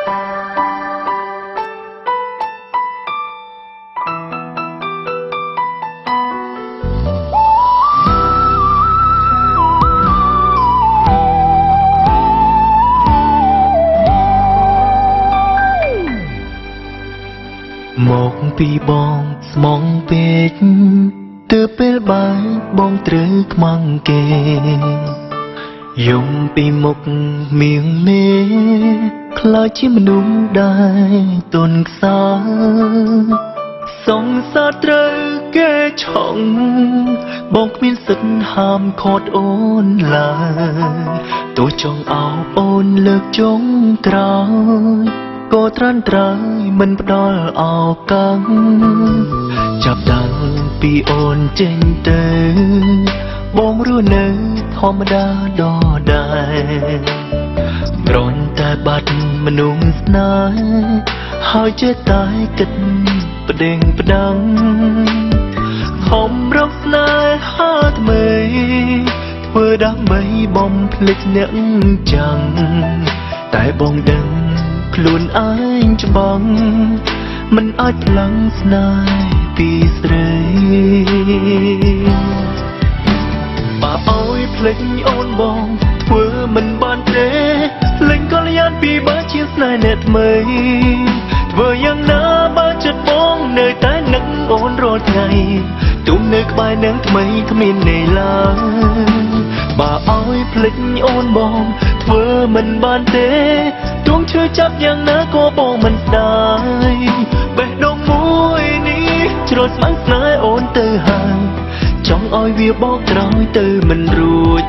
មកពីបងស្មងពេកទើបពេលបែកបងត្រូវខ្មាំងគេយំពីមុខមៀងមេខ្លាចជាមនុស្សដែរទន់ខ្សោយសងសាត្រូវគេឆងបងគ្មានសិទ្ធិហាមឃាត់អូនឡើយទោះចង់អោបអូនលើកចុងក្រោយក៏ត្រាន់ត្រើយមិនផ្ដល់ឱកាសចាប់តាំងពីអូនចេញទៅបងរស់នៅធម្មតាដដែលប្រន់តែបាត់មនុស្សស្នេហ៍ហើយចេះតែគិតប្តេងផ្ដាំងខំរកស្នេហាថ្មីធ្វើដើម្បីបំភ្លេចអ្នកចាំងតែបងដឹងខ្លួនឯងច្បាំងមិនអាចផ្លាំងស្នេហ៍ពីស្រីបើអើយភ្លេចអូនបងធ្វើមិនបានទេលេងកល្យានពីបើជាស្នេហ៍អ្នកថ្មីធ្វើយ៉ាងណាបើចិត្តបងនៅតែនឹកអូនរាល់ថ្ងៃទុំនៅក្បែរនឹងថ្មីគ្មានន័យឡើយបើអើយភ្លេចអូនបងធ្វើមិនបានទេទងឈឺចាប់យ៉ាងណាក៏បងមិនស្ដាយបេះដូងមួយនេះជ្រុលស្មាំងស្នេហ៍អូនទៅហើយចង់ឲ្យវាបកក្រោយទៅមិនរួច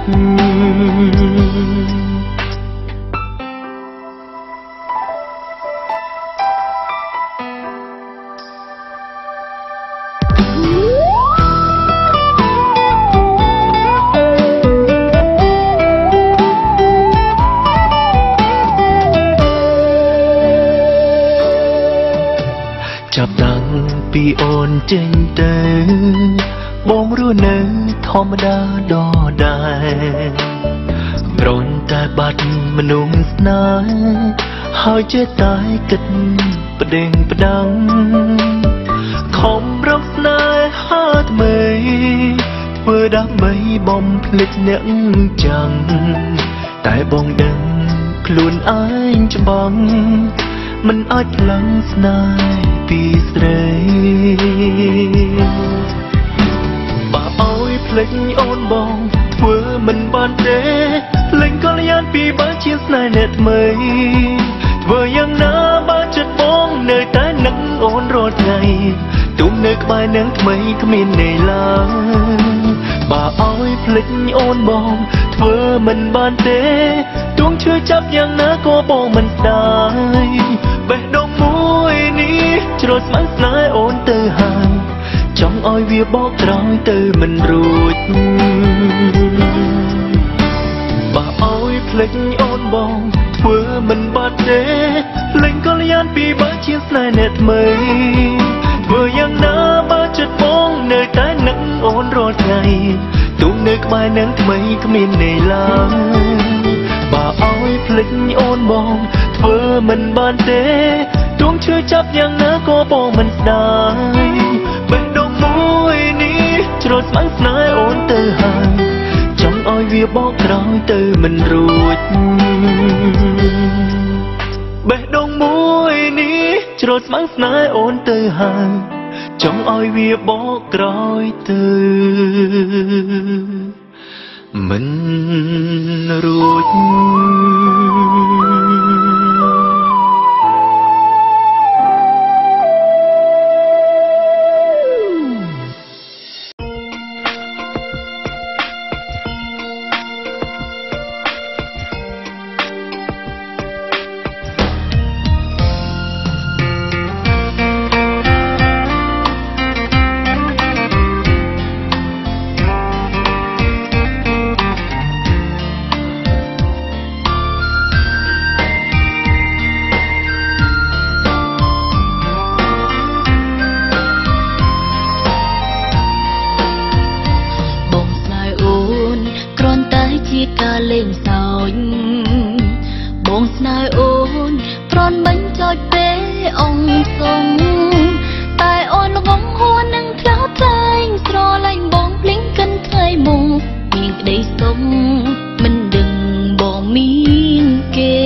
ចាប់តាំងពីអូនចេញទៅបងរស់នៅធម្មតាដដែលប្រន់តែបាត់មនុស្សស្នេហ៍ហើយចេះតែគិតប្តេងផ្ដាំងខំរកស្នេហាថ្មីធ្វើដើម្បីបំភ្លេចអ្នកចាំងតែបងដឹងខ្លួនឯងច្បាំងមិនអាចផ្លាំងស្នេហ៍ពីស្រីបើអើយភ្លេចអូនបងធ្វើមិនបានទេលេងកល្យានពីបើជាស្នេហ៍អ្នកថ្មីធ្វើយ៉ាងណាបើចិត្តបងនៅតែនឹកអូនរាល់ថ្ងៃទុំនៅក្បែរនឹងថ្មីគ្មានន័យឡើយបើអើយភ្លេចអូនបងធ្វើមិនបានទេទងឈឺចាប់យ៉ាងណាក៏បងមិនស្ដាយបេះដូងមួយនេះជ្រុលស្មាំងស្នេហ៍អូនទៅហើយចង់ឲ្យវាបកក្រោយទៅមិនរួចបើអើយភ្លេចអូនបងធ្វើមិនបានទេលេងកល្យានពីបើជាស្នេហ៍អ្នកថ្មីធ្វើយ៉ាងណាបើចិត្តបងនៅតែនឹកអូនរាល់ថ្ងៃទុំនៅក្បែរនឹងថ្មីគ្មានន័យឡើយបើអើយភ្លេចអូនបងធ្វើមិនបានទេទងឈឺចាប់យ៉ាងណាក៏បងមិនស្ដាយបេះដូងមួយនេះជ្រុលស្មាំងស្នេហ៍អូនទៅហើយចង់ឲ្យវាបកក្រោយទៅមិនរួចបេះដូងមួយនេះជ្រុលស្មាំងស្នេហ៍អូនទៅហើយចង់ឲ្យវាបកក្រោយទៅមិនរួចលេងសើចបងស្នេហ៍អូនប្រន់បាញ់ អង្គសងតែអូនងងហួននឹងផ្លោថ្លែងស្រឡាញ់បងភ្លេងកិនថ្ងៃមុងមានក្តីសុខមិនដឹងបងមានគេ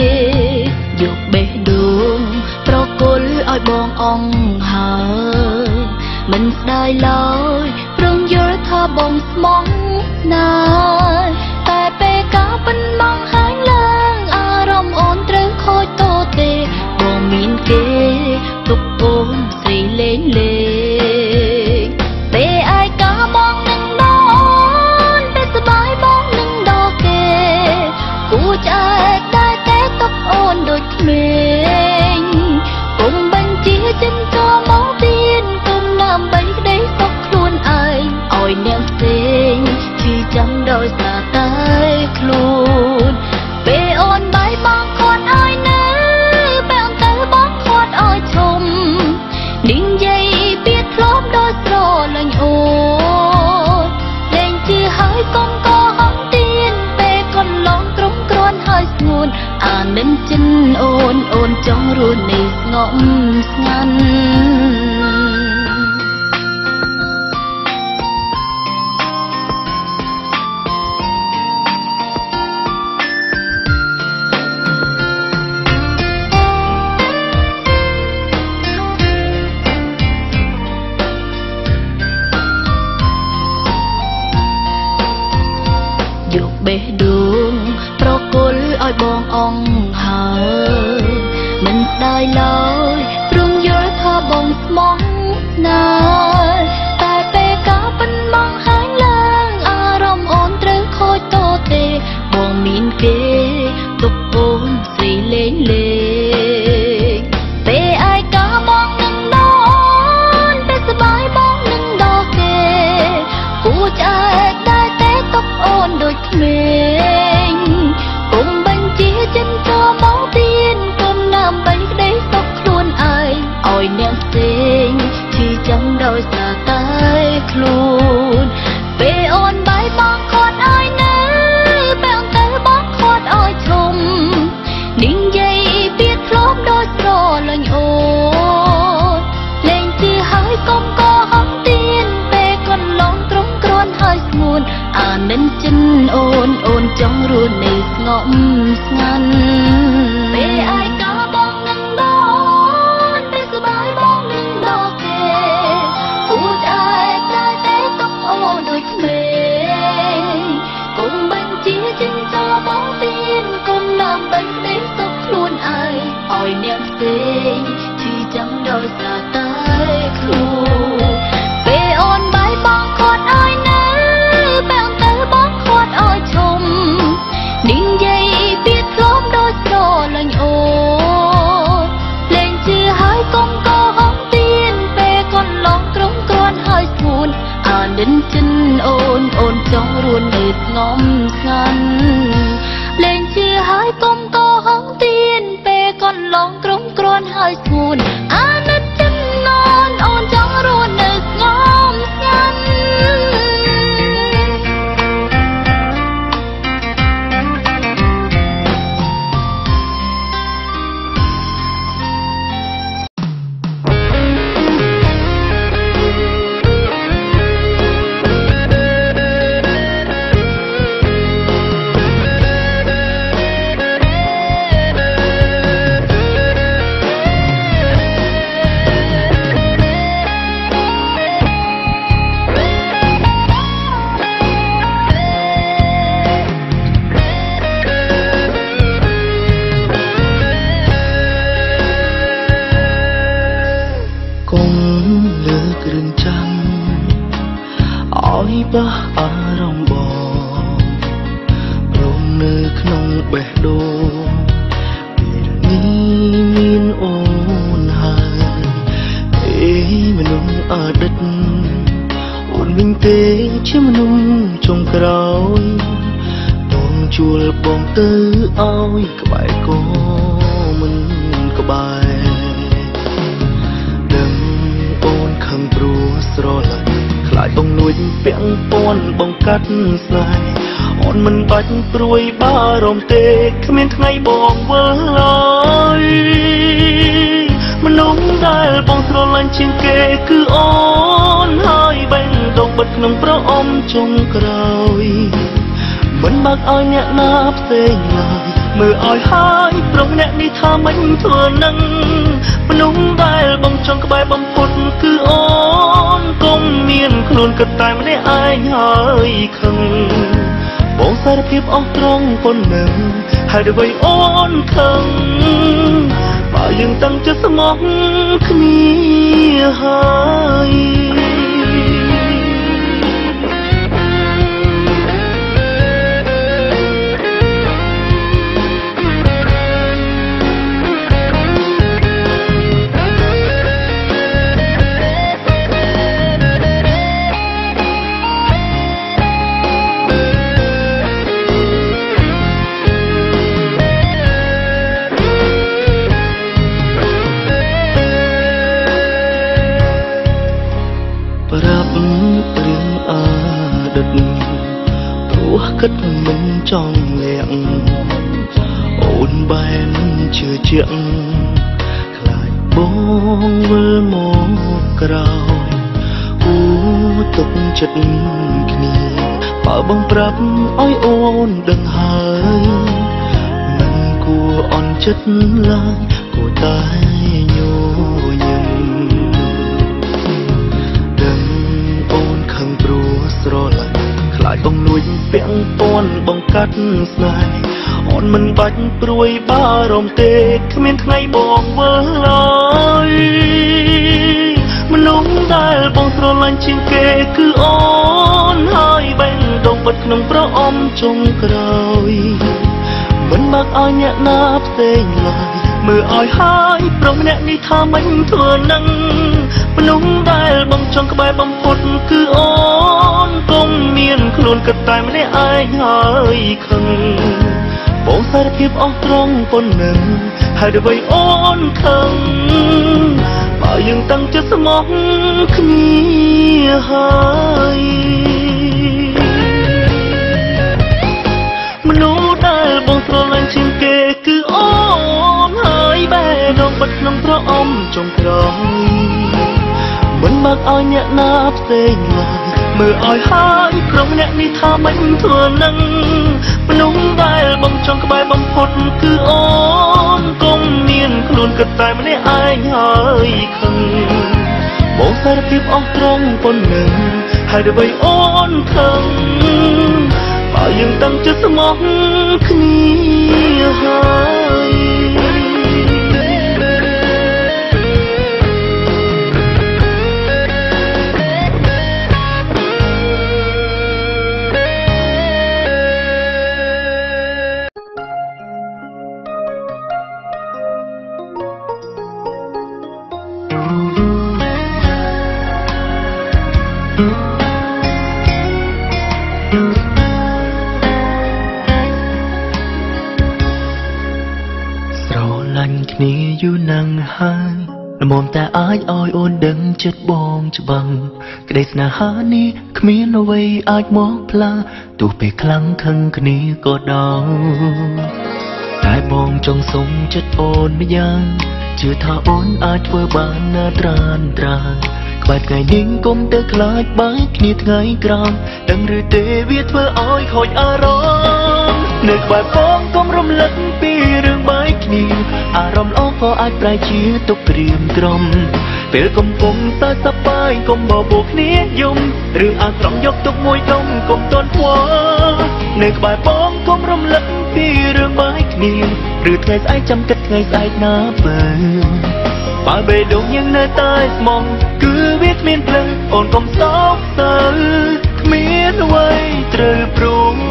យកបេះដូងប្រគល់ឲ្យបងអង្គហើយមិនស្ដាយឡើយព្រមយល់ថាបងស្មោះណាស់តែពេលកាប៉ុនមកហើយឡើងអារម្មណ៍អូនត្រូវខូចតូទេបងមានគេទុកអូនស្រីលេងលេងពេលអាយកាបងនឹងដល់ពេលសបាយបងនឹងដល់គេគួរឆ្អែតតែទុកអូនដូចក្មេងគុំបញ្ជាចិនចូលមកទៀនគុំដើម្បីក្តីសុខខ្លួនឯងឲ្យអ្នកផ្សេងឈឺចាំដោយសារតែខ្លួនពេលអូនបាយបងគាត់ឲ្យនៅបែរទៅបងគាត់ឲ្យឈុំនិយាយពីធ្លាប់ដោយស្រលាញ់អូនលែងជាហើយកុំកោហងទៀនពេលកន្លងក្រុមគ្រាន់ហើយស្ងួនអានឹងចិនអូនចង់រស់នៅស្ងប់ស្ងាត់យកបេះដូងប្រគល់ឲ្យបងអង្គហើយមិនស្ដាយឡើយព្រមយល់ថាបងស្មោះណាស់តែពេលកាប៉ុនមកហើយឡើងអារម្មណ៍អូនត្រូវខូចតូទេបងមានគេទុកអូនស្រីលេងលេងពេលអាយកាបងនឹងដល់ពេលសបាយបងនឹងដល់គេគួរឆ្អែតតែទុកអូនដូចក្មេងគុំបញ្ជាចិនចូលមកទៀនគុំដើម្បីក្តីសុខខ្លួនឯងឲ្យអ្នកផ្សេងឈឺចាំដោយសារតែខ្លួនពេលអូនបាយបងគាត់ឲ្យនៅបែរទៅបងគាត់ឲ្យឈុំនិយាយពីធ្លាប់ដោយស្រលាញ់អូនលែងជាហើយកុំកោហងទៀនពេលកន្លងក្រុមគ្រាន់ហើយស្ងួនអានឹងចិនអូនចង់រស់នៅស្ងប់ស្ងាត់ពេលអាយកាបងនឹងដល់ពេលសបាយបងនឹងដល់គេគួរឆ្អែតតែទុកអូនដូចក្មេងគុំបញ្ជាចិនចូលបងទៀនគុំដើម្បីក្តីសុខខ្លួនឯងឲ្យអ្នកផ្សេងឈឺចាំដោយសារតែខ្លួនពេលអូនបាយបងគាត់ឲ្យនៅបែរទៅបងគាត់ឲ្យឈុំនិយាយពីធ្លាប់ដោយស្រលាញ់អូនលែងជឿហើយកុំកោហងទៀនពេលកន្លងក្រុមគ្រាន់ហើយស្ងួនអានឹងចិនអូនចង់រស់នៅស្ងប់ស្ងាត់លែងជឿហើយកុំកោហងទៀនពេលកន្លងក្រុមគ្រាន់ហើយស្ងួនអានឹងចិនអូនចង់រស់នៅស្ងប់ស្ងាត់បោះអារម្មណ៍បងព្រមនៅក្នុងបេះដូងពេលនេះមានអូនហើយមនុស្សអតីតអូនវិញទេជាមនុស្សចុងក្រោយបងជួលបងទៅឲ្យក្បែរក៏មិនក្បែរដឹងអូនខឹងព្រោះស្រឡាញ់ខ្លាចបងលួចពាក់ព័ន្ធបងកាត់ស្នេហ៍អូនមិនបាច់ព្រួយបារម្ភទេគ្មានថ្ងៃបងវិលឡើយមនុ មនុស្សដែលបងស្រឡាញ់ជាងគេគឺអូនហើយបេះដូងបិទក្នុងប្រអប់ចុងក្រោយមិនបើកឲ្យអ្នកណាផ្សេងឡើយមើលឲ្យហើយប្រុសអ្នកនេះថាមិនធ្វើនឹងមនុស្សដែលបងចង់ក្បែរបំផុតគឺអូនកុំមានខ្លួនគិតតែម្នាក់ឯងហើយខឹងបងសារភាពអស់ត្រង់ប៉ុណ្ណឹងហើយអ្វីអូនខឹងបើយើងតាំងចិត្តស្មោះគ្នាហើយ គិតមិនចង់លាក់អូនបែនជឿជាក់ខ្លាចបងវិលមកក្រោយគូទុកចិត្តគ្នាបើបងប្រាប់ឲ្យអូនដឹងហើយមិនគួរអន់ចិត្តឡើយគួរតែញញឹមដឹងអូនខឹងព្រោះស្រឡាញ់ខ្លាចបងលួចពាក់ព័ន្ធបងកាត់ស្នេហ៍អូនមិនបាច់ព្រួយបារម្ភទេគ្មានថ្ងៃបងមើលឡើយមនុស្សដែលបងស្រឡាញ់ជាងគេគឺអូនហើយបេះដូងបិទក្នុងប្រអប់ចុងក្រោយមិនបើកឲ្យអ្នកណាផ្សេងឡើយមើលឲ្យហើយប្រុសអ្នកនេះថាមិនធ្វើនឹងមនុស្សដែលបងចង់ក្បែរបំផុតគឺអូនកុំមានខ្លួនគិតតែម្នាក់ឯងហើយខឹងបងសារភាពអស់ត្រង់ប៉ុណ្ណឹងហើយអ្វីអូនខឹងបើយើងតាំងចិត្តស្មោះគ្នាហើយមនុស្សដែលបងស្រឡាញ់ជាងគេគឺអូនហើយបេះដូងបិទក្នុងប្រអប់ចុងក្រោយមិនបើកឲ្យអ្នកណាផ្សេងឡើយមើលឲ្យហើយប្រុសអ្នកនេះថាមិនធ្វើនឹងមនុស្សដែលបងចង់ក្បែរបំផុតគឺអូនកុំមានខ្លួនគិតតែម្នាក់ឯងហើយខឹងបងសារភាពអស់ត្រង់ប៉ុណ្ណឹងហើយអ្វីអូនខឹងបើយើងតាំងចិត្តស្មោះគ្នាហើយគ្នាយូរណាស់ហើយល្មមតែអាចឲ្យអូនដឹងចិត្តបងច្បាស់ក្តីស្នេហានេះគ្មានអ្វីអាចមកផ្លាស់ទោះពេលខ្លាំងខឹងគ្នាក៏ដោយតែបងចង់សុំចិត្តអូនម្យ៉ាងជឿថាអូនអាចធ្វើបានណាត្រានត្រាក្បែរថ្ងៃនេះកុំទៅខ្លាចបែកគ្នាថ្ងៃក្រោយដឹងឬទេវាធ្វើឲ្យខូចអារម្មណ៍នៅក្បែរបងកុំរំលឹកពីរឿងបែកគ្នាអារម្មណ៍ល្អក៏អាចប្រែជាទុក្ខក្រៀមក្រំពេលកំពុងសើចសប្បាយកុំបបោគ្នាយំឬអាស្រង់យកទុកមួយដុំកុំតន់ខ្វល់នៅក្បែរបងកុំរំលឹកពីរឿងបែកគ្នាឬថ្ងៃស្អែកចាំគិតថ្ងៃស្អែកណាបើបេះដូងយើងនៅតែស្មងគឺវាគ្មានភ្លឹងអូនកុំសោកសៅគ្មានអ្វីត្រូវព្រួយ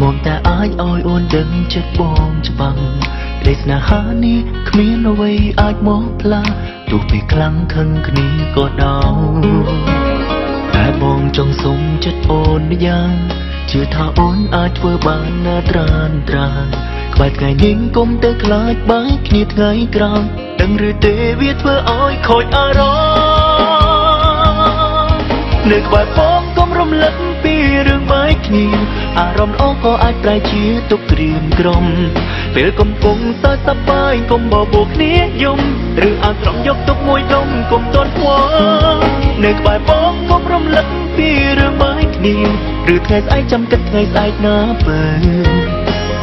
មុំតែអាចឲ្យអូនដឹងចិត្តបងច្បាស់លេស្នេហានេះគ្មានអ្វីអាចមកផ្លាស់ទោះពីខ្លាំងខឹងគ្នាក៏ដោយតែបងចង់សុំចិត្តអូនម្យ៉ាងជឿថាអូនអាចធ្វើបានណាត្រានត្រានក្បែរថ្ងៃនេះកុំទៅខ្លាចបែកគ្នាថ្ងៃក្រោយដឹងឬទេវាធ្វើឲ្យខូចអារម្មណ៍នៅក្បែរបងកុំរំលឹកពីរឿងបែកគ្នាអារម្មណ៍ល្អក៏អាចប្រែជាទុក្ខក្រៀមក្រំពេលកំពុងសើចសប្បាយកុំបបួលគ្នាយំឬអាស្រមយកទុកមួយដុំកុំតន់ខ្វល់នៅក្បែរបងកុំរំលឹកពីរឿងបែកគ្នាឬថ្ងៃស្អែកចាំគិតថ្ងៃស្អែកណាបើ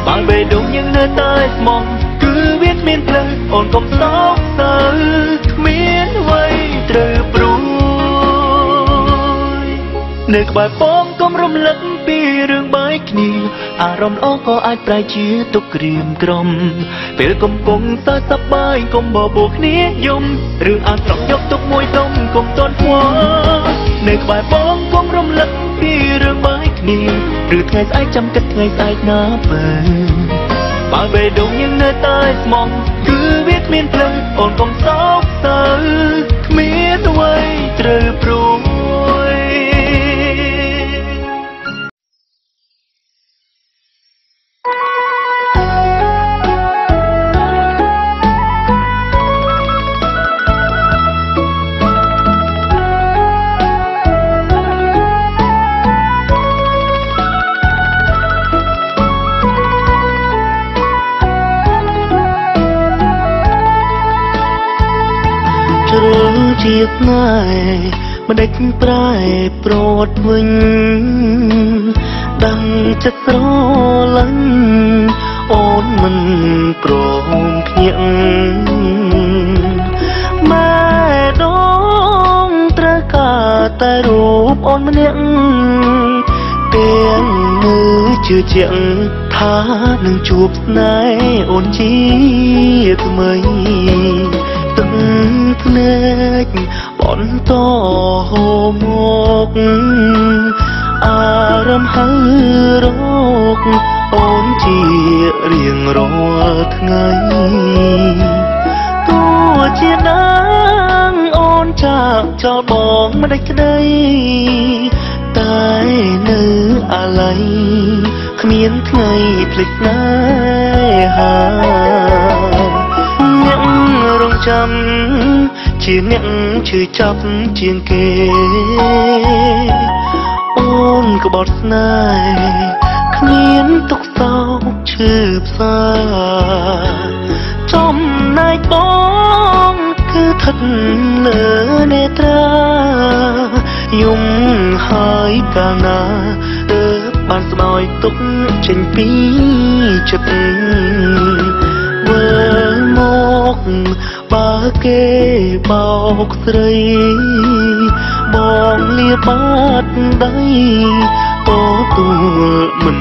បើបេះដូងយើងនៅតែស្មោះគឺវាគ្មានផ្លូវអូនកុំសោកសៅគ្មានអ្វីត្រូវព្រួយនៅក្បែរបងកុំរំលឹកពីរឿងបែកគ្នាអារម្មណ៍ល្អក៏អាចប្រែជាទុក្ខក្រៀមក្រំពេលកំពុងសើចសប្បាយកុំបបួលគ្នាយំឬអាស្រមយកទុកមួយដុំកុំតន់ខ្វល់នៅក្បែរបងកុំរំលឹកពីរឿងបែកគ្នាឬថ្ងៃស្អែកចាំគិតថ្ងៃស្អែកណាបើបេះដូងយើងនៅតែស្មោះគឺវាគ្មានផ្លូវអូនកុំសោកសៅគ្មានអ្វីត្រូវព្រួយជាស្នេហ៍មិនដេចប្រែប្រត់វិញដឹងចិត្តស្រឡាញ់អូនមិនព្រមភ្ញាក់ម៉ែដងត្រូវការតែរូបអូនម្នាក់ទាំងមើលជឿជាក់ថានឹងជួបស្នេហ៍អូនជាថ្មីទឹកភ្នែកបន្តហូរមកអារម្មណ៍ហើរកអូនជារៀងរាល់ថ្ងៃទោះជាដឹងអូនចាក់ចោលបងមិនដាច់ក្តីតែនៅអាឡ័យគ្មានថ្ងៃភ្លេចស្នេហាអ្នករងចាំជាអ្នកឈឺចាប់ជាងគេអូនក្បត់ស្នេហ៍គ្មានទុកសោកឈឺផ្សាចំណែកបងគឺស្ថិតលើនេត្រាយំហើយកាលណាទើបបានស្បើយទុកចេញពីចិត្តមើលមកបើគេបោកស្រីបងលាបាត់ដៃក៏ទួលមិន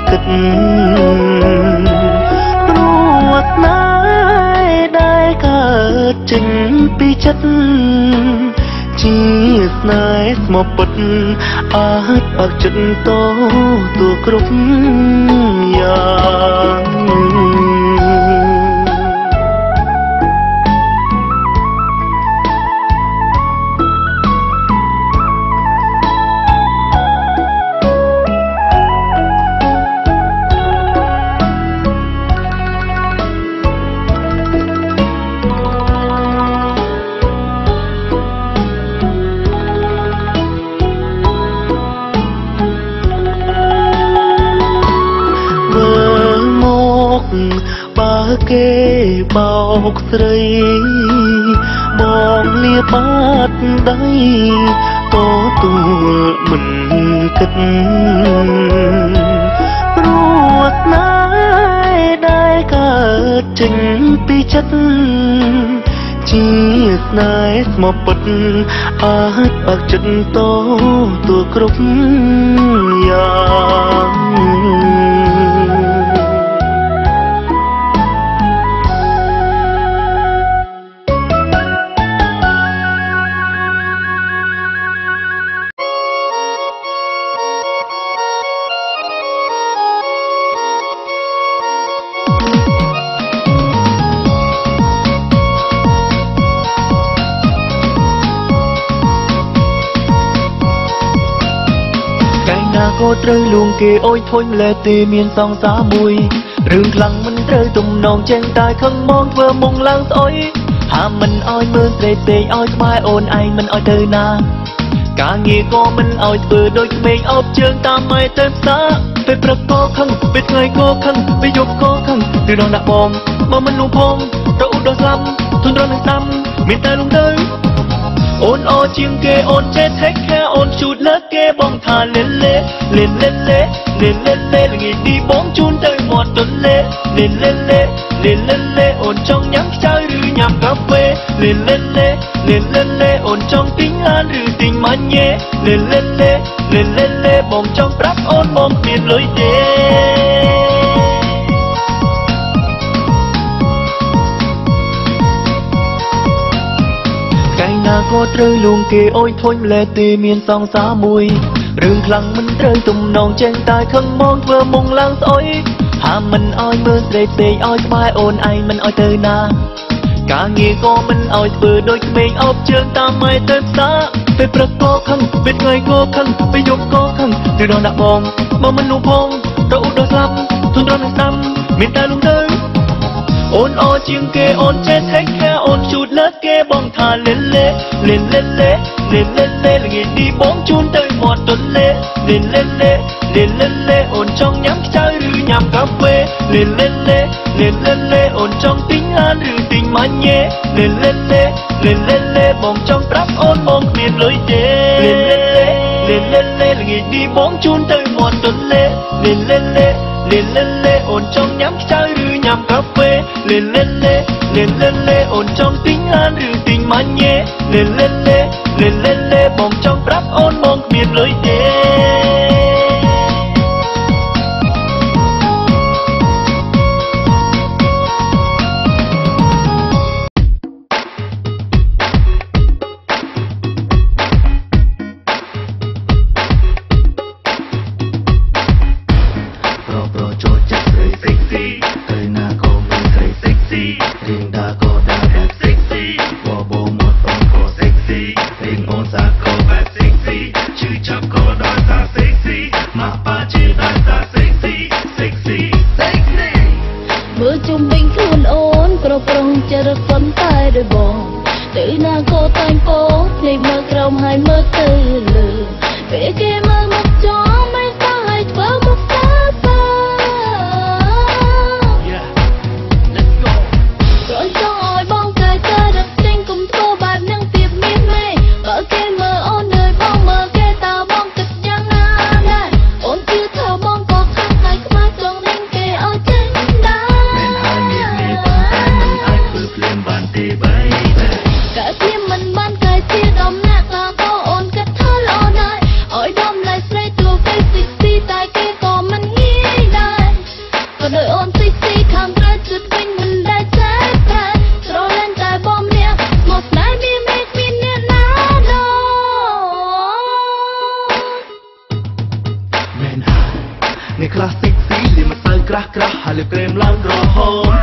គិតព្រោះស្នេហ៍ដែលកើតចេញពីចិត្តជាស្នេហ៍ស្មោះពិតអាចបើកចិត្តតទួគ្រប់យ៉ាងគេបោកស្រីបងលាបាត់ដៃក៏ទួលមិនគិតព្រោះស្នេហ៍ដែលកើតចេញពីចិត្តជាស្នេហ៍ស្មោះពិតអាចបើកចិត្តតទួគ្រប់យ៉ាង ก็เตยลุงเกโอ้ยทนและเตเมียนสองสามุยเรื่องคลังมันเตยตุ่มนองแจ้งตายข้างมองเพื่อมงลังสอยหามันอ้อยมือเตยเตยอ้อยสบายโอนไอมันอ้อยเตยนาการเงี้ยก็มันอ้อยเปิดโดยเมงเอาเชิงตามไม่เติมซาไปประกอบขังไปไงก็ขังไปยกก็ขังดูนองดักบอมบ่มันนุ่งพงเราอุดรซ้ำทุนร้อนหนักซ้ำมีแต่ลุงเตยโอนออจิงเกโอนเจ็ดแท็กแค่โอนชูดเลิกเกบองทาเล่นเล่เล่นเล่นเล่เล่นเล่นเล่ละงี้ดีบองจูนเตยหมดจนเล่เล่นเล่นเล่เล่นเล่นเล่โอนจ้องยักษ์ใจหรือยำกาแฟเล่นเล่นเล่เล่นเล่นเล่โอนจ้องติ้งอันหรือติ้งมันเย่เล่นเล่นเล่เล่นเล่นเล่บองจ้องปรับโอนบองเปลี่ยนเลยเด้นาก็เตยลุงเกโอ้ยทนและเตเมียนสองสามุยเรื่องคลังมันเตยตุ่มนองแจ้งตายข้างมองเพื่อมงลังสอยหามันอ้อยมือเตยเตยอ้อยสบายโอนไอมันอ้อยเตยนาการเงี้ยก็มันอ้อยเปิดโดยเมงเอาเชิงตามไม่เติมซาไปประกอบขังไปไงก็ขังไปยกก็ขังดูนอนดักบอมบ่มันนุ่งพงเราอุดรซ้ำทุนร้อนหนักซ้ำมีแต่ลุงเตยโอนออจิงเกโอนเจ็ดแท็กแค่โอนชูดเลิกเกบองทาเล่นเล่เล่นเล่นเล่เล่นเล่นเล่ละงี้ดีบองจูนเตยหมดจนเล่เล่นเล่นเล่เล่นเล่นเล่โอนจ้องยักษ์ใจหรือยำกาแฟเล่นเล่นเล่เล่นเล่นเล่โอนจ้องติ้งอันหรือติ้งมันเย่เล่นเล่นเล่เล่นเล่นเล่บองจ้องปรับโอนบองเปลี่ยนเลยเด้เล่นเล่นเล่เล่นเล่นเล่ละงี้ดีบองจูนเตยหมดจนเล่เล่นเล่นเล่เล่นเล่นเล่โอนจ้องยักษ์ใจหรือยำกาแฟเล่นเล่นเล่เล่นเล่นเล่โอนจ้องติ้งอันหรือติ้งมันเย่เล่นเล่นเล่เล่นเล่นเล่บองจ้องปรับโอนบองเปลี่ยนเลยเด้ในคลาสสิกสีเหลี่ยมมาเติมกระกระหาเลือเกรมล้างรอหอม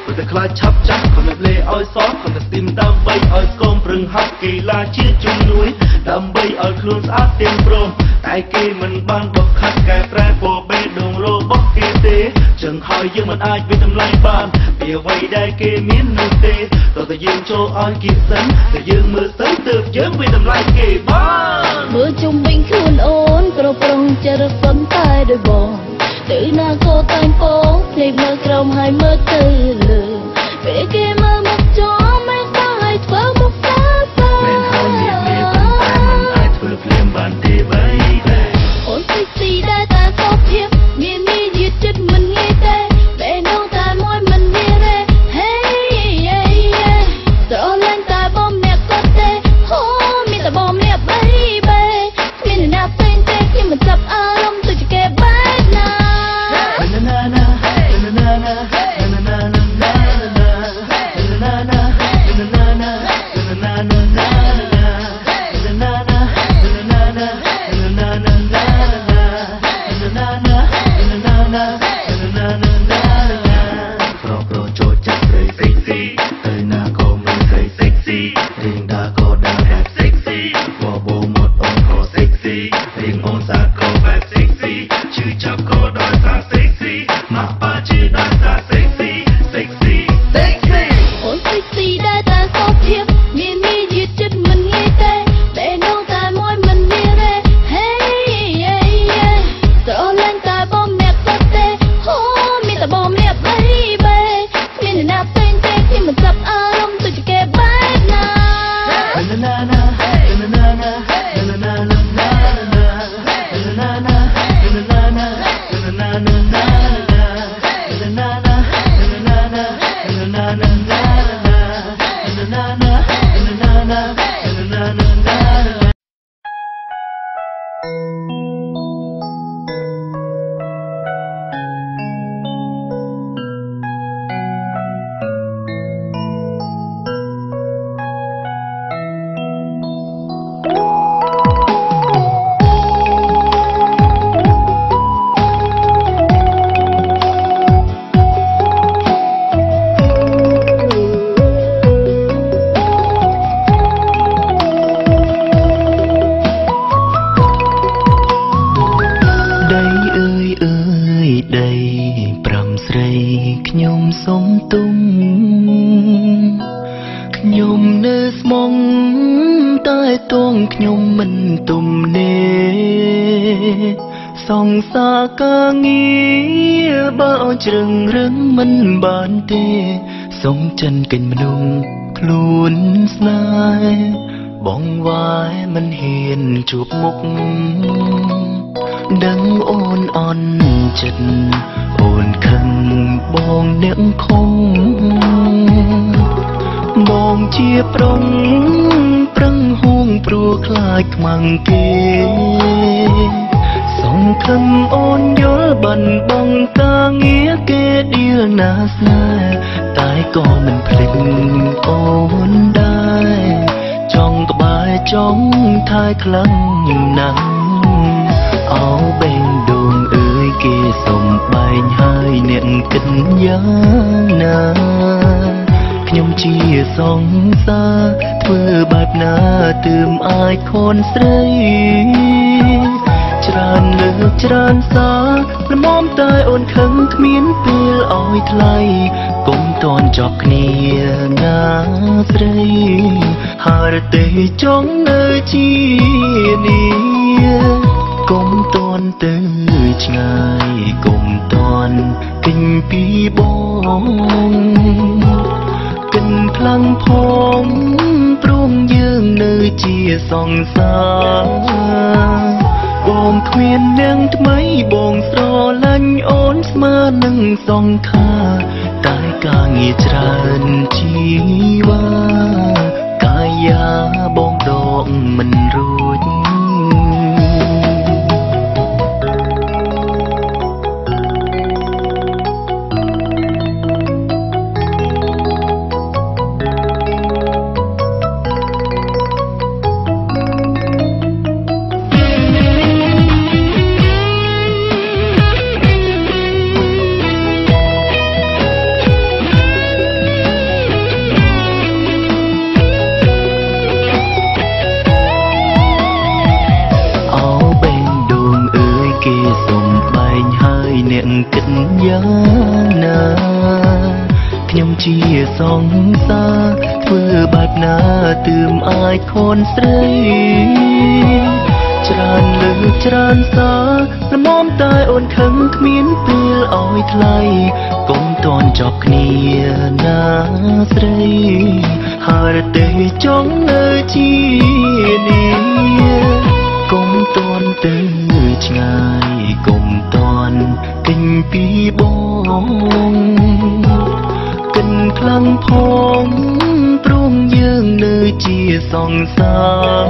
เปิดแต่คลายชับจักคนแบบเล่อ้อยซอสคนแต่สติมดำใบอ้อยสกอมปรึงฮักกีฬาเชี่ยจุ่มนุ้ยดำใบอ้อยคลุนสะอาดเต็มโปร่งแต่เกมันบานบอกคัดแก่แปรโปเบดงโรบอกเกเตจังหอยยังมันอาจเป็นทำลายบ้านเปียไว้ได้เกมีนนูเตต่อแต่ยืมโชว์อ้อยกิสันแต่ยืมมือสันเติบยืมไปทำลายเกบ้านมือจุ่มวิ่งคืนโอนกระปรงจะรักสนตายโดยบ่ตื่นหน้าโกตังโป้เพลงเมื่อกรมให้เมื่อตื่นลืมเปเกเมื่อมุกจอไม่ตายเพื่อมุกตาตาเป็นหอยเมียเมียคนตายมันอาจเพื่อเปลี่ยนบ้านเทใบโอนสิสีได้แต่ขอเพียบเมียมียืดจุดมันง่ายแต่เบนองแต่มวยมันมีเร่เฮ้ยเย่เย่ตรอเล่นแต่บอมเนี่ยก็เตะโอ้มีแต่บอมเนี่ยใบใบมีหน้าเป็นเตะที่มันจับอารมณ์ตัวจะเก็บใบหน้านานานานานานานานา ខ្ញុំទុំខ្ញុំនៅស្មងតែតួងខ្ញុំមិនទុំនេសង្សារការងារបើអោជ្រឹងរឹងមិនបានទេសុំចិនកិញមនុស្សខ្លួនស្នេហ៍បងវាយមិនហ៊ានជួបមុខដឹងអូនអន់ចិត្តអូនខឹងបងអ្នកខំបងជាប្រុងប្រឹងហួងព្រោះខ្លាចខ្មាំងគេសង្ឃឹមអូនយល់បានបងការងារគេដៀលណាស្នេហ៍តែក៏មិនភ្លេចអូនដែរចង់ក្បែរចង់ថែខ្លាំងណាស់អោបែងដួងអើយគេសុំបែងហើយអ្នកគិតយ៉ាងណាខ្ញុំជាសង្សារធ្វើបែបណាទើបអាចខនស្រីច្រើនលើកច្រើនសារល្មមតែអូនខឹងគ្មានពេលឲ្យថ្លៃកុំតន់ចប់គ្នាណាស្រីហើយទេចង់នៅជានេះកុំតន់ទៅឆ្ងាយកុំតន់គិញពីបងកិនខ្លាំងផងព្រមយើងនៅជាសង្សារបងគ្មាននឹងថ្មីបងស្រឡាញ់អូនស្មើនឹងសង្ខារតែការងារច្រើនជីវ៉ាកាយាបងដកមិនរួចគិតយ៉ាងណាខ្ញុំជាសង្សារធ្វើបែបណាទើបអាចខនស្រីច្រើនលើកច្រើនសារល្មមតែអូនខឹងគ្មានពេលឲ្យថ្លៃកុំតន់ចប់គ្នាណាស្រីហើយទេចង់នៅជានេះកុំតន់ទៅឆ្ងាយកុំតន់គិញពីបងកិនខ្លាំងផងព្រមយើងនៅជាសង្សារ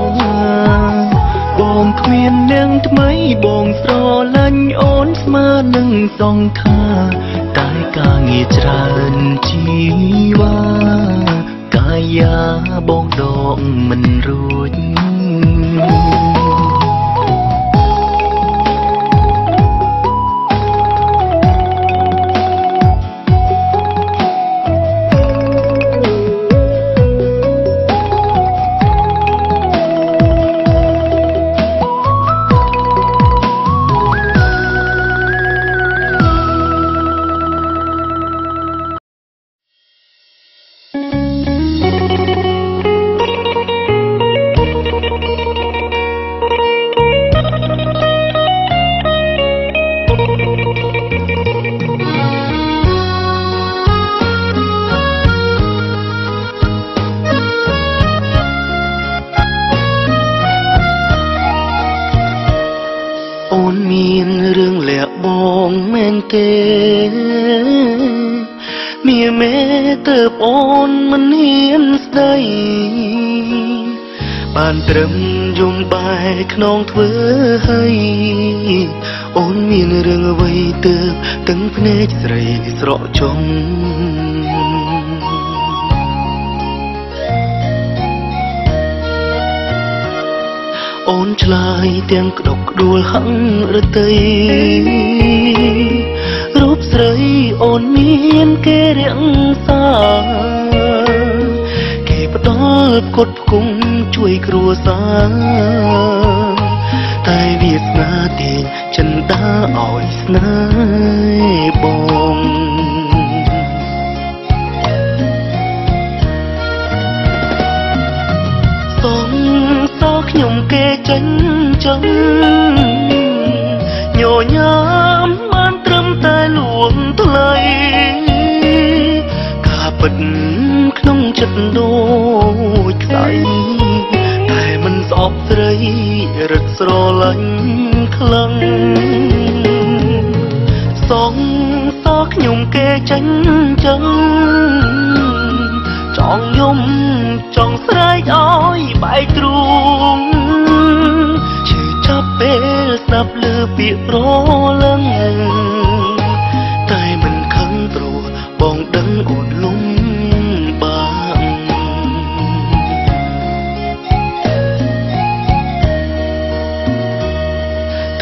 បងគ្មាននឹងថ្មីបងស្រឡាញ់អូនស្មើនឹងសង្ខារតែការងារច្រើនជីវ៉ាកាយាបងដកមិនរួចមានមេទៅអូនមិនហ៊ានស្ដីបានត្រឹមយំបែកខ្នងធ្វើឲ្យអូនមានរឿងអ្វីទៅទាំងភ្នែកស្រីស្រកចង់អូនឆ្លើយទាំងក្តុកក្តួលហឹងរតីរូបស្រីអូនមានគេរាំងសាគេផ្ដល់ផ្គត់ផ្គុំជួយគ្រួសារតែវាសនាទាញចិនដាឲ្យស្នេហ៍បង ចិញ្ចឹមញញឹមបានត្រឹមតែលួងថ្លៃការពិតក្នុងចិត្តដូចខ្សែតែមិនស្អប់ស្រីរឹតស្រលាញ់ខ្លាំងសងសខ្ញុំគេចិញ្ចឹមចង់យំចង់ស្រែកឲ្យបែកទ្រូងឈឺចាប់ពេលស្ដាប់ឮពាក្យប្រលឹងតែមិនខឹងព្រោះបងដឹងអូនលំបាក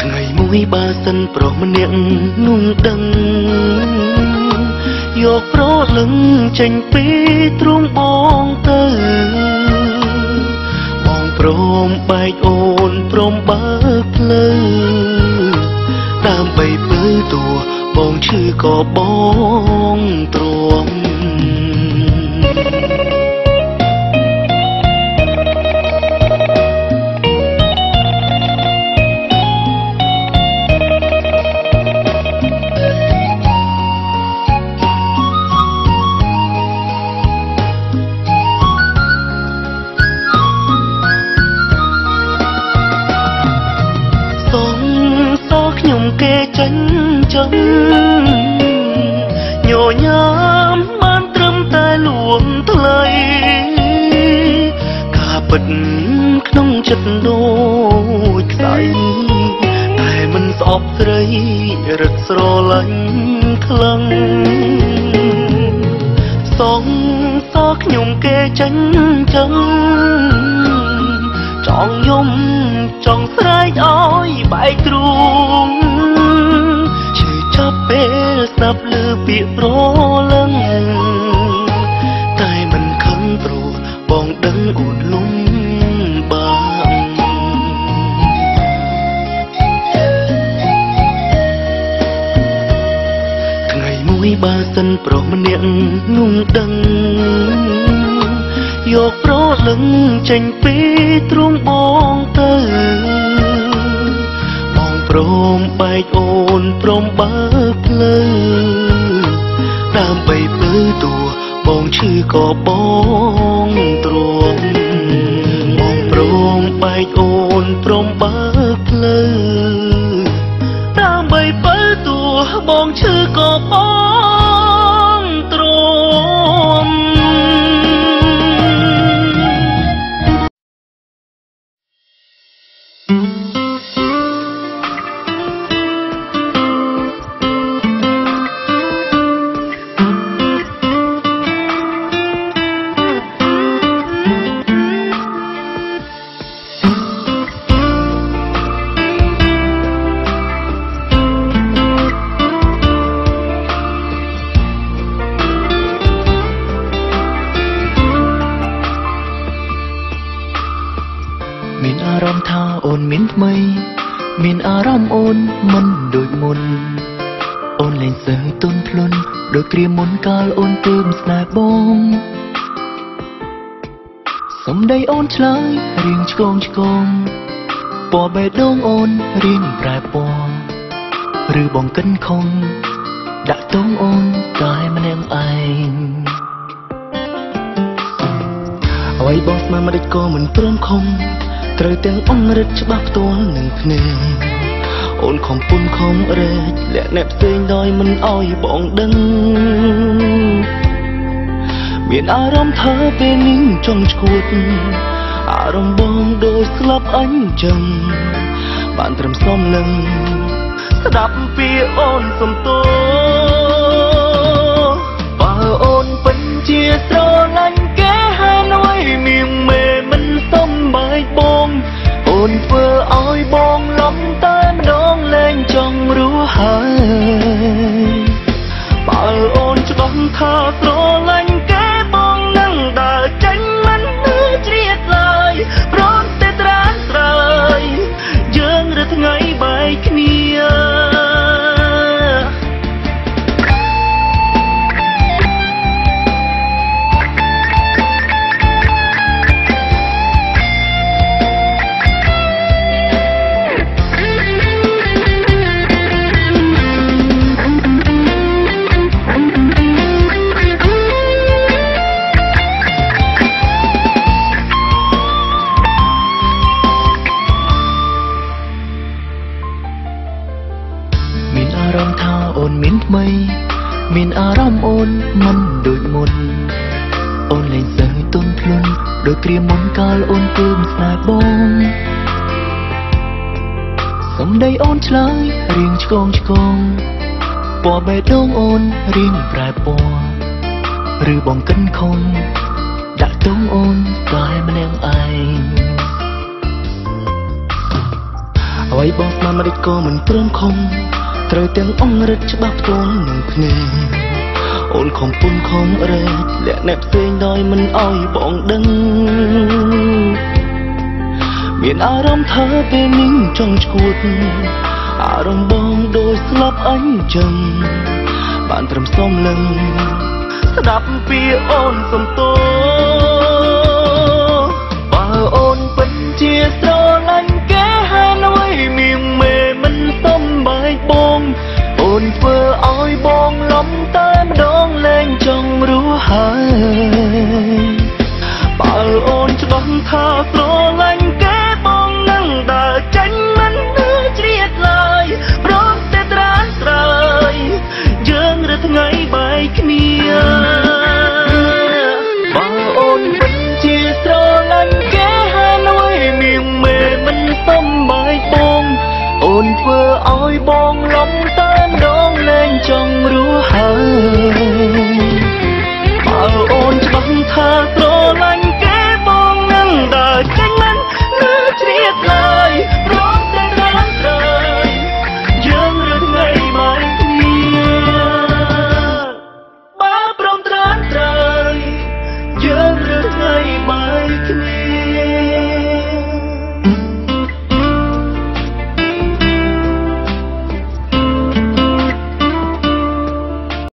ថ្ងៃមួយបើសិនប្រុសម្នាក់នោះដឹងយកប្រលឹងចេញពីទ្រូងបងទៅបងព្រមបែកអូនព្រមបើកផ្លូវដើម្បីពើតួបងឈឺក៏បងទ្រាំគេចិញ្ចឹមញញឹមបានត្រឹមតែលួងថ្លៃការពិតក្នុងចិត្តដូចខ្សែតែមិនស្អប់ស្រីរឹតស្រលាញ់ខ្លាំងសងសខ្ញុំគេចិញ្ចឹមចង់យំចង់ស្រែកឲ្យបែកទ្រូងឈឺចាប់ពេលស្ដាប់ឮពាក្យប្រលឹងតែមិនខឹងព្រោះបងដឹងអូនលំបាកថ្ងៃមួយបើសិនប្រុសម្នាក់នោះដឹងយកប្រលឹងចេញពីទ្រូងបងទៅបងព្រមបែកអូនព្រមបើកផ្លូវដើម្បីពើតួបងឈឺក៏បងទ្រាំបងព្រមបែកអូនព្រមបើកផ្លូវដើម្បីពើតួបងឈឺក៏បងទ្រាំមានអារម្មណ៍ថាអូនមានថ្មីមានអារម្មណ៍អូនមិនដូចមុនអូនលែងសូវទន់ភ្លន់ដូចគ្រាមុនកាលអូនទើបស្នេហ៍បងសំដីអូនឆ្លើយរៀងឆ្កងឆ្កងពណ៌បេះដូងអូនរៀងប្រែពណ៌ឬបងកិនខំដាក់ទងអូនតែម្នាក់ឯងអ្វីបងស្មានមិនដេចក៏មិនព្រមខំត្រូវទាំងអង្រិតច្បាស់ផ្ទាល់នឹងគ្នាអូនខំពុនខំរែកលាក់អ្នកផ្សេងដោយមិនអោយបងដឹងមានអារម្មណ៍ថាពេលនេះចង់ឈួតអារម្មណ៍បងដូចស្លាប់អញ្ចឹងបានត្រឹមសំឡឹងស្ដាប់ពីអូនសំទោបើអូនពិតជាស្រឡាញ់គេហើយណយនាងមេមិនសមបាយបងអូនធ្វើឲ្យបងលំតែម្ដងលែងចង់រស់ហើយបើអូនច្បាស់ថាស្រឡាញ់គេបងនឹងដើរចេញមិនទៅជ្រៀតឡើយព្រមតែត្រានត្រើយយើងឬថ្ងៃបែកគ្នា រម្មណ៍ថាអូនមានថ្មីមានអារម្មណ៍អូនមិនដូចមុនអូនលែងសូវទន់ភ្លន់ដូចគ្រាមុនកាលអូនពើមស្នេហ៍បងសំដីអូនឆ្លើយរៀងឆ្កងឆ្កងពណ៌បេះដូងអូនរៀងប្រែពណ៌ឬបងកិនខំដាក់ទងអូនតែម្នាក់ឯងអ្វីបងស្មានមិនក៏មិនព្រមខំត្រូវទាំងអង្រិតច្បាស់ផ្ទាល់នឹងគ្នាអូនខំពុនខំរែកលាក់អ្នកផ្សេងដោយមិនអោយបងដឹងមានអារម្មណ៍ថាពេលនេះចង់ឈួតអារម្មណ៍បងដូចស្លាប់អញ្ចឹងបានត្រឹមសំឡឹងស្ដាប់ពីអូនសំទោបើអូនពិតជាស្រឡាញ់គេហើយអ្វីមីមេមិនសមបាយបងអូនធ្វើឲ្យបងលំតែម្ដងលែងចង់រស់ហើយបើអូនច្បាស់ថាស្រឡាញ់គេបងនឹងដើរចេញមិនជ្រៀតឡើយព្រមតែត្រាស់ត្រើយយើងឬថ្ងៃបែកគ្នាបើអូនពិតជាស្រឡាញ់គេហើយអ្វីមានមេមិនសមបាយបងអូនធ្វើឲ្យបងលំតែម្ដងលែងចង់រស់ហើយបើអូនច្បាស់ថាស្រឡាញ់